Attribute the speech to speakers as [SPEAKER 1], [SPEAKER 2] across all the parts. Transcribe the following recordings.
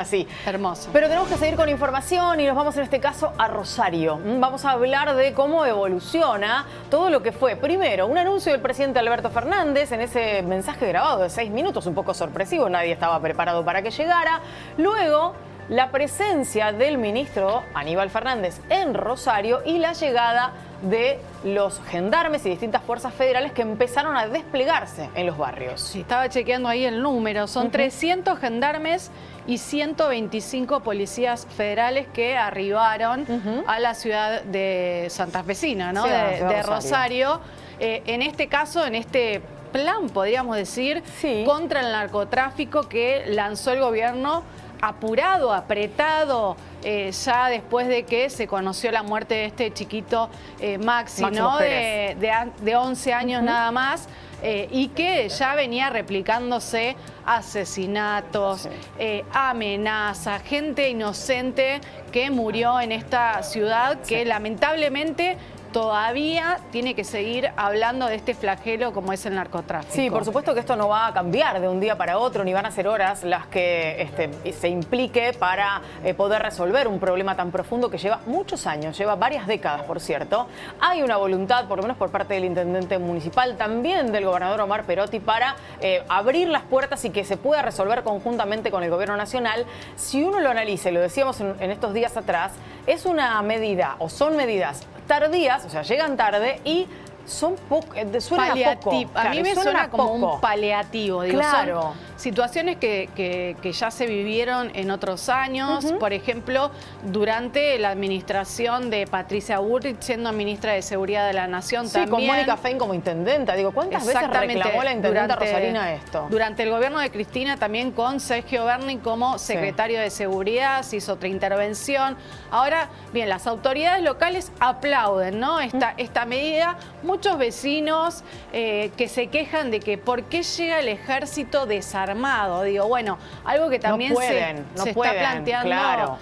[SPEAKER 1] Así.
[SPEAKER 2] Hermoso.
[SPEAKER 1] Pero tenemos que seguir con información y nos vamos en este caso a Rosario. Vamos a hablar de cómo evoluciona todo lo que fue, primero, un anuncio del presidente Alberto Fernández en ese mensaje grabado de 6 minutos, un poco sorpresivo, nadie estaba preparado para que llegara. Luego, la presencia del ministro Aníbal Fernández en Rosario y la llegada de los gendarmes y distintas fuerzas federales que empezaron a desplegarse en los barrios.
[SPEAKER 2] Sí, estaba chequeando ahí el número, son 300 gendarmes y 125 policías federales que arribaron a la ciudad de santafesina, ¿no?
[SPEAKER 1] Sí,
[SPEAKER 2] de Rosario. En este caso, en este plan, podríamos decir, contra el narcotráfico que lanzó el gobierno apurado, apretado, ya después de que se conoció la muerte de este chiquito Maxi, ¿no? De 11 años nada más, y que ya venía replicándose asesinatos, amenazas, gente inocente que murió en esta ciudad que lamentablemente todavía tiene que seguir hablando de este flagelo como es el narcotráfico.
[SPEAKER 1] Sí, por supuesto que esto no va a cambiar de un día para otro, ni van a ser horas las que se implique para poder resolver un problema tan profundo que lleva muchos años, lleva varias décadas, por cierto. Hay una voluntad, por lo menos por parte del intendente municipal, también del gobernador Omar Perotti, para abrir las puertas y que se pueda resolver conjuntamente con el gobierno nacional. Si uno lo analiza, y lo decíamos en estos días atrás, es una medida, o son medidas tardías, o sea, llegan tarde y son suena poco.
[SPEAKER 2] A mí me suena como un paliativo. Digo,
[SPEAKER 1] claro.
[SPEAKER 2] Son situaciones que ya se vivieron en otros años. Por ejemplo, durante la administración de Patricia Bullrich, siendo ministra de Seguridad de la Nación también.
[SPEAKER 1] Con Mónica Fein como intendenta. Digo, ¿cuántas veces reclamó la intendenta rosarina esto?
[SPEAKER 2] Durante el gobierno de Cristina también con Sergio Berni como secretario de Seguridad, se hizo otra intervención. Ahora, bien, las autoridades locales aplauden, ¿no? Esta medida. Muchos vecinos que se quejan de que ¿por qué llega el ejército desarmado? Digo, bueno, algo que también se está planteando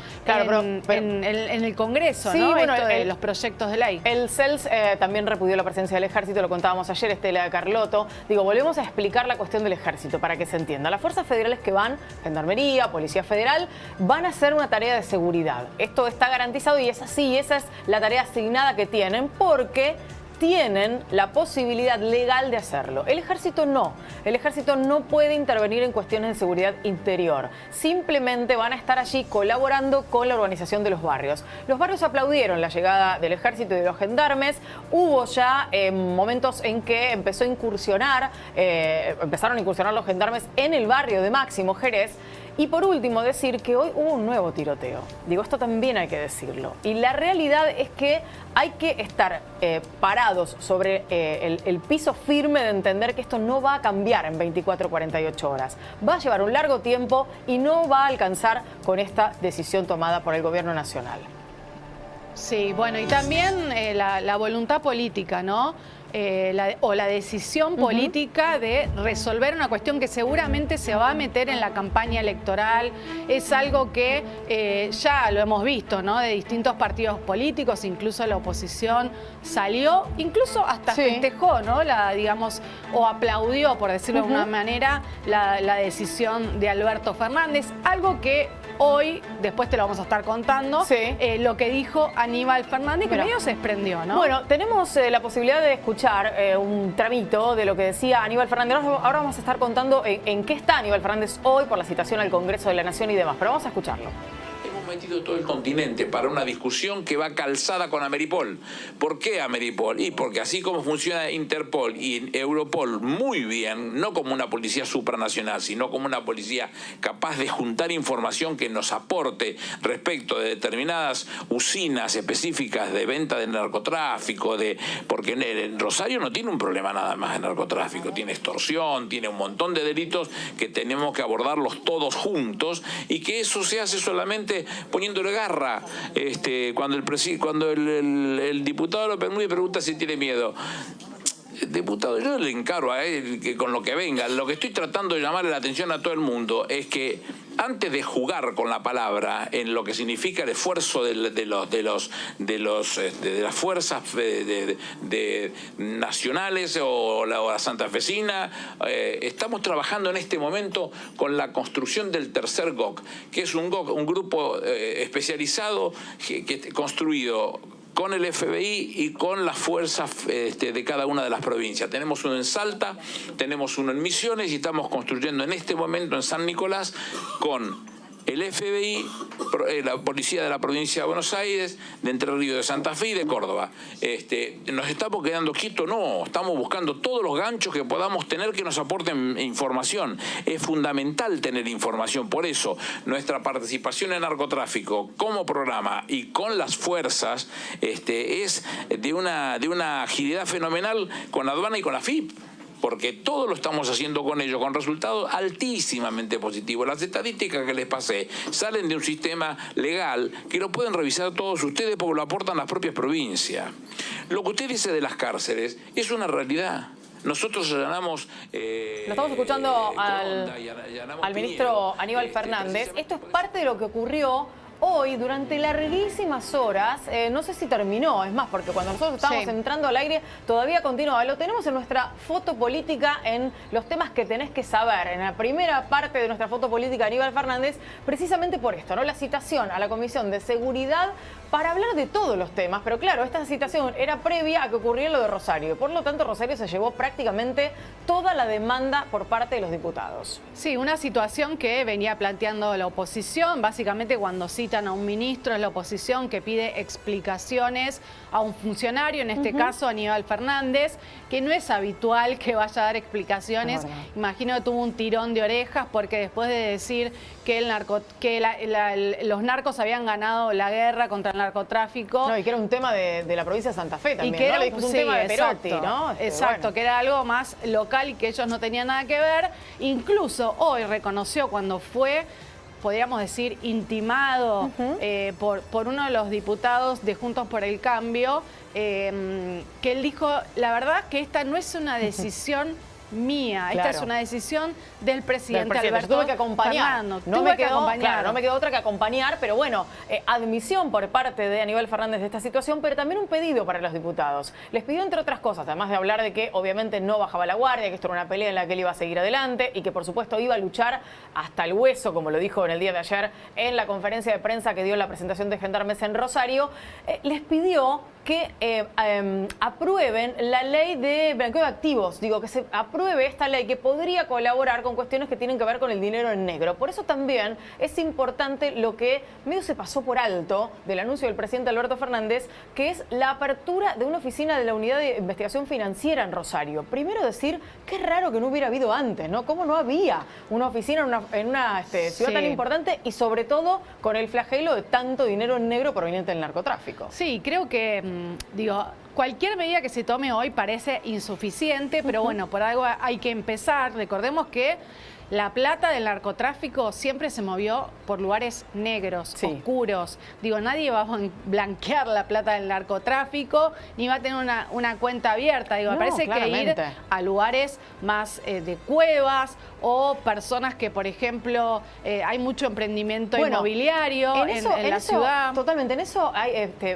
[SPEAKER 2] en el Congreso, ¿no?
[SPEAKER 1] Bueno,
[SPEAKER 2] esto de los proyectos de ley.
[SPEAKER 1] El CELS también repudió la presencia del ejército, lo contábamos ayer, Estela de Carlotto. Digo, volvemos a explicar la cuestión del ejército para que se entienda. Las fuerzas federales que van, Gendarmería, Policía Federal, van a hacer una tarea de seguridad. Esto está garantizado y es así, esa es la tarea asignada que tienen porque tienen la posibilidad legal de hacerlo. El ejército no. El ejército no puede intervenir en cuestiones de seguridad interior. Simplemente van a estar allí colaborando con la organización de los barrios. Los barrios aplaudieron la llegada del ejército y de los gendarmes. Hubo ya momentos en que empezaron a incursionar los gendarmes en el barrio de Máximo Jerez. Y por último, decir que hoy hubo un nuevo tiroteo. Digo, esto también hay que decirlo. Y la realidad es que hay que estar parados sobre el piso firme de entender que esto no va a cambiar en 24 o 48 horas. Va a llevar un largo tiempo y no va a alcanzar con esta decisión tomada por el gobierno nacional.
[SPEAKER 2] Sí, bueno, y también la voluntad política, ¿no? La decisión política de resolver una cuestión que seguramente se va a meter en la campaña electoral. Es algo que ya lo hemos visto, ¿no? De distintos partidos políticos, incluso la oposición salió, incluso hasta festejó, ¿no? Digamos, o aplaudió, por decirlo de alguna manera, la decisión de Alberto Fernández. Algo que hoy, después te lo vamos a estar contando, lo que dijo Aníbal Fernández, que medio se desprendió, ¿no?
[SPEAKER 1] Bueno, tenemos la posibilidad de escuchar un tramito de lo que decía Aníbal Fernández. Ahora vamos a estar contando en qué está Aníbal Fernández hoy por la citación al Congreso de la Nación y demás, pero vamos a escucharlo.
[SPEAKER 3] Hemos metido todo el continente para una discusión que va calzada con Ameripol. ¿Por qué Ameripol? Y porque así como funciona Interpol y Europol muy bien, no como una policía supranacional, sino como una policía capaz de juntar información que nos aporte respecto de determinadas usinas específicas de venta de narcotráfico, porque en Rosario no tiene un problema nada más de narcotráfico, tiene extorsión, tiene un montón de delitos que tenemos que abordarlos todos juntos y que eso se hace solamente poniéndole garra. Cuando el diputado López Núñez pregunta si tiene miedo. Diputado, yo le encaro a él que con lo que venga. Lo que estoy tratando de llamarle la atención a todo el mundo es que antes de jugar con la palabra en lo que significa el esfuerzo de las fuerzas nacionales o la santafesina, estamos trabajando en este momento con la construcción del tercer GOC, que es un GOC, un grupo especializado que construido con el FBI y con las fuerzas de cada una de las provincias. Tenemos uno en Salta, tenemos uno en Misiones y estamos construyendo en este momento en San Nicolás con el FBI, la Policía de la Provincia de Buenos Aires, de Entre Ríos, de Santa Fe y de Córdoba. ¿Nos estamos quedando quietos? No, estamos buscando todos los ganchos que podamos tener que nos aporten información. Es fundamental tener información, por eso nuestra participación en narcotráfico como programa y con las fuerzas es de una agilidad fenomenal con la aduana y con la FIP. Porque todo lo estamos haciendo con ellos, con resultados altísimamente positivos. Las estadísticas que les pasé salen de un sistema legal que lo pueden revisar todos ustedes porque lo aportan las propias provincias. Lo que usted dice de las cárceles es una realidad. Nosotros allanamos...
[SPEAKER 1] Lo estamos escuchando al ministro Aníbal Fernández. Esto es parte de lo que ocurrió hoy, durante larguísimas horas, no sé si terminó, es más, porque cuando nosotros estábamos entrando al aire todavía continuaba. Lo tenemos en nuestra foto política, en los temas que tenés que saber. En la primera parte de nuestra foto política, Aníbal Fernández, precisamente por esto, ¿no? La citación a la Comisión de Seguridad para hablar de todos los temas. Pero claro, esta citación era previa a que ocurriera lo de Rosario. Por lo tanto, Rosario se llevó prácticamente toda la demanda por parte de los diputados.
[SPEAKER 2] Sí, una situación que venía planteando la oposición, básicamente cuando citan a un ministro es la oposición que pide explicaciones a un funcionario, en este caso Aníbal Fernández, que no es habitual que vaya a dar explicaciones. No. Imagino que tuvo un tirón de orejas porque después de decir que los narcos habían ganado la guerra contra el narcotráfico.
[SPEAKER 1] No, y que era un tema de la provincia de Santa Fe también,
[SPEAKER 2] y que era,
[SPEAKER 1] un tema de Perotti, ¿no?
[SPEAKER 2] Exacto, bueno, que era algo más local y que ellos no tenían nada que ver. Incluso hoy reconoció cuando fue, podríamos decir, intimado por uno de los diputados de Juntos por el Cambio, que él dijo, la verdad que esta no es una decisión mía, esta es una decisión del presidente Alberto.
[SPEAKER 1] Tuve que acompañar.
[SPEAKER 2] Fernando.
[SPEAKER 1] No me quedó otra que acompañar, pero bueno, admisión por parte de Aníbal Fernández de esta situación, pero también un pedido para los diputados. Les pidió, entre otras cosas, además de hablar de que obviamente no bajaba la guardia, que esto era una pelea en la que él iba a seguir adelante y que por supuesto iba a luchar hasta el hueso, como lo dijo en el día de ayer en la conferencia de prensa que dio en la presentación de Gendarmes en Rosario, les pidió que aprueben la ley de blanqueo de activos. Digo, que se apruebe esta ley que podría colaborar con cuestiones que tienen que ver con el dinero en negro. Por eso también es importante lo que medio se pasó por alto del anuncio del presidente Alberto Fernández, que es la apertura de una oficina de la Unidad de Investigación Financiera en Rosario. Primero decir, qué raro que no hubiera habido antes, ¿no? ¿Cómo no había una oficina en una ciudad tan importante y sobre todo con el flagelo de tanto dinero en negro proveniente del narcotráfico?
[SPEAKER 2] Sí, creo que digo, cualquier medida que se tome hoy parece insuficiente, pero bueno, por algo hay que empezar. Recordemos que la plata del narcotráfico siempre se movió por lugares negros, oscuros. Digo, nadie va a blanquear la plata del narcotráfico ni va a tener una cuenta abierta. Digo, me parece que ir a lugares más de cuevas o personas que, por ejemplo, hay mucho emprendimiento inmobiliario en la ciudad.
[SPEAKER 1] Totalmente, en eso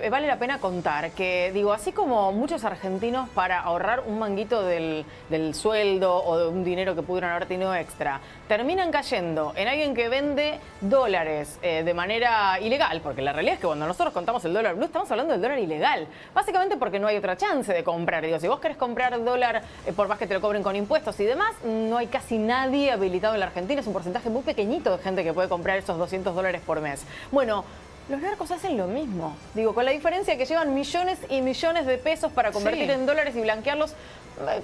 [SPEAKER 1] vale la pena contar que, digo, así como muchos argentinos para ahorrar un manguito del sueldo o de un dinero que pudieron haber tenido extra, terminan cayendo en alguien que vende dólares de manera ilegal, porque la realidad es que cuando nosotros contamos el dólar blue estamos hablando del dólar ilegal, básicamente porque no hay otra chance de comprar. Digo, si vos querés comprar dólar, por más que te lo cobren con impuestos y demás, no hay casi nadie habilitado en la Argentina, es un porcentaje muy pequeñito de gente que puede comprar esos $200 por mes. Bueno, los narcos hacen lo mismo, digo, con la diferencia que llevan millones y millones de pesos para convertir en dólares y blanquearlos,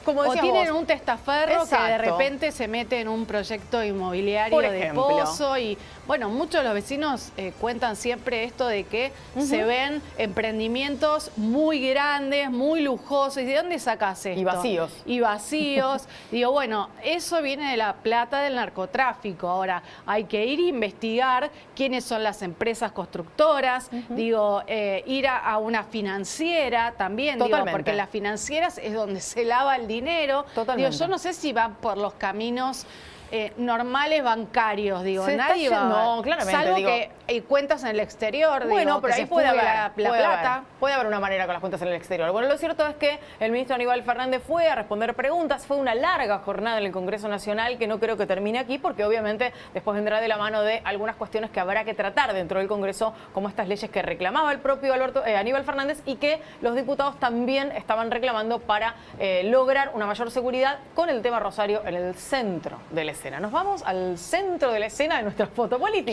[SPEAKER 1] como decías
[SPEAKER 2] vos. O tienen un testaferro que de repente se mete en un proyecto inmobiliario de pozo y, bueno, muchos de los vecinos cuentan siempre esto de que se ven emprendimientos muy grandes, muy lujosos. ¿Y de dónde sacás esto?
[SPEAKER 1] Y vacíos.
[SPEAKER 2] Y vacíos. Digo, bueno, eso viene de la plata del narcotráfico. Ahora, hay que ir a investigar quiénes son las empresas constructoras, digo, ir a una financiera también, digo, porque las financieras es donde se lava el dinero.
[SPEAKER 1] Totalmente.
[SPEAKER 2] Digo, yo no sé si van por los caminos normales bancarios, digo.
[SPEAKER 1] Se
[SPEAKER 2] Nadie
[SPEAKER 1] está
[SPEAKER 2] va.
[SPEAKER 1] no, claramente,
[SPEAKER 2] salvo
[SPEAKER 1] digo,
[SPEAKER 2] que cuentas en el exterior,
[SPEAKER 1] bueno,
[SPEAKER 2] digo,
[SPEAKER 1] pero
[SPEAKER 2] que
[SPEAKER 1] ahí
[SPEAKER 2] se
[SPEAKER 1] puede
[SPEAKER 2] fugue
[SPEAKER 1] haber,
[SPEAKER 2] la plata.
[SPEAKER 1] puede haber una manera con las cuentas en el exterior. Bueno, lo cierto es que el ministro Aníbal Fernández fue a responder preguntas. Fue una larga jornada en el Congreso Nacional que no creo que termine aquí, porque obviamente después vendrá de la mano de algunas cuestiones que habrá que tratar dentro del Congreso, como estas leyes que reclamaba el propio Aníbal Fernández y que los diputados también estaban reclamando para lograr una mayor seguridad con el tema Rosario en el centro de la escena. Nos vamos al centro de la escena de nuestra foto política.